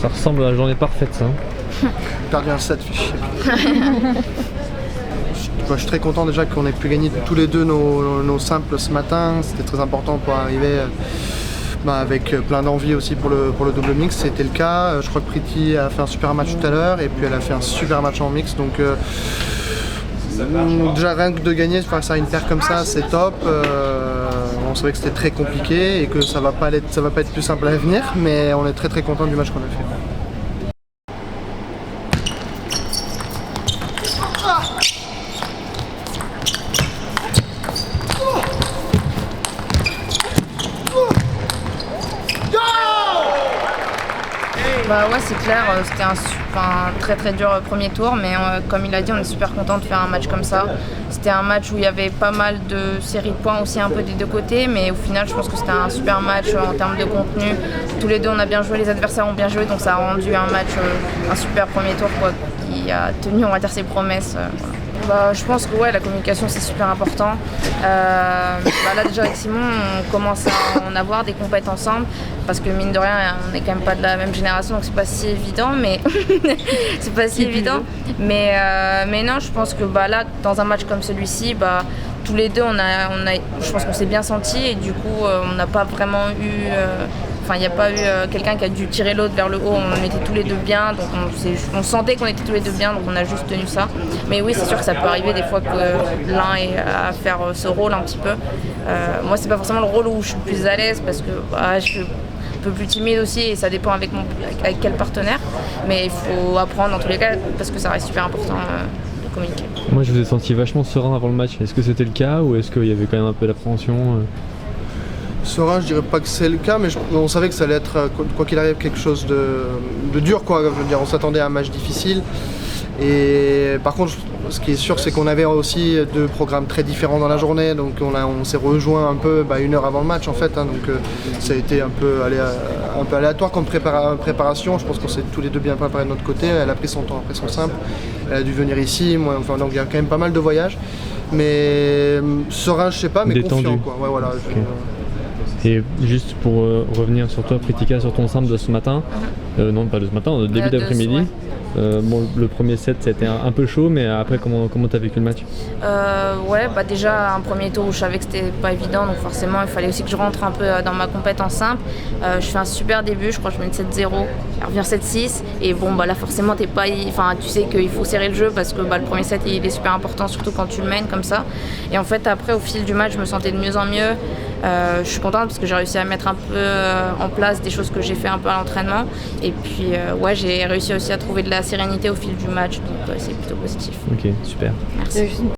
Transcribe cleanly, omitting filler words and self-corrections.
Ça ressemble à la journée parfaite, ça. Perdu un set, fichier. Je suis très content déjà qu'on ait pu gagner tous les deux nos simples ce matin. C'était très important pour arriver avec plein d'envie aussi pour le double mix. C'était le cas. Je crois que Priti a fait un super match tout à l'heure et puis elle a fait un super match en mix. Donc déjà rien que de gagner face à une paire comme ça, c'est top. On savait que c'était très compliqué et que ça va pas être plus simple à l'avenir, mais on est très très content du match qu'on a fait. Bah ouais, c'est clair, c'était un très très dur premier tour, mais comme il a dit, on est super content de faire un match comme ça. C'était un match où il y avait pas mal de séries de points aussi un peu des deux côtés, mais au final je pense que c'était un super match en termes de contenu. Tous les deux on a bien joué, les adversaires ont bien joué, donc ça a rendu un match, un super premier tour quoi, qui a tenu on va dire ses promesses. Voilà. Bah, je pense que ouais, la communication c'est super important. Là déjà avec Simon on commence à en avoir des compètes ensemble parce que mine de rien on n'est quand même pas de la même génération donc c'est pas si évident mais c'est pas si évident mais non je pense que là dans un match comme celui-ci tous les deux je pense qu'on s'est bien sentis et du coup on n'a pas vraiment eu il n'y a pas eu quelqu'un qui a dû tirer l'autre vers le haut, on était tous les deux bien, donc on sentait qu'on était tous les deux bien, donc on a juste tenu ça. Mais oui, c'est sûr que ça peut arriver des fois que l'un ait à faire ce rôle un petit peu. Moi, c'est pas forcément le rôle où je suis le plus à l'aise parce que je suis un peu plus timide aussi et ça dépend avec quel partenaire. Mais il faut apprendre dans tous les cas parce que ça reste super important de communiquer. Moi, je vous ai senti vachement serein avant le match. Est-ce que c'était le cas ou est-ce qu'il y avait quand même un peu d'appréhension Serein, je dirais pas que c'est le cas, mais on savait que ça allait être, quoi qu'il arrive, quelque chose de dur, quoi. Je veux dire, on s'attendait à un match difficile. Et par contre, ce qui est sûr, c'est qu'on avait aussi deux programmes très différents dans la journée, donc on s'est rejoint un peu une heure avant le match en fait, donc ça a été un peu aléatoire comme préparation. Je pense qu'on s'est tous les deux bien préparés de notre côté. Elle a pris son temps après son simple, elle a dû venir ici, donc il y a quand même pas mal de voyages. Mais serein, je sais pas, mais détendu. confiant, quoi. Ouais, voilà. Okay. Et juste pour revenir sur toi, Pritika, sur ton simple de ce matin, non pas de ce matin, de début d'après-midi. Ouais. Le premier set c'était un peu chaud, mais après comment t'as vécu le match? Déjà un premier tour où je savais que c'était pas évident, donc forcément il fallait aussi que je rentre un peu dans ma compétence simple. Je fais un super début, je crois que je mets 7-0, elle revient 7-6 et là forcément tu sais qu'il faut serrer le jeu parce que le premier set il est super important, surtout quand tu le mènes comme ça. Et en fait après au fil du match je me sentais de mieux en mieux. Je suis contente parce que j'ai réussi à mettre un peu en place des choses que j'ai fait un peu à l'entraînement et puis j'ai réussi aussi à trouver de la sérénité au fil du match, donc c'est plutôt positif. Ok, super. Merci.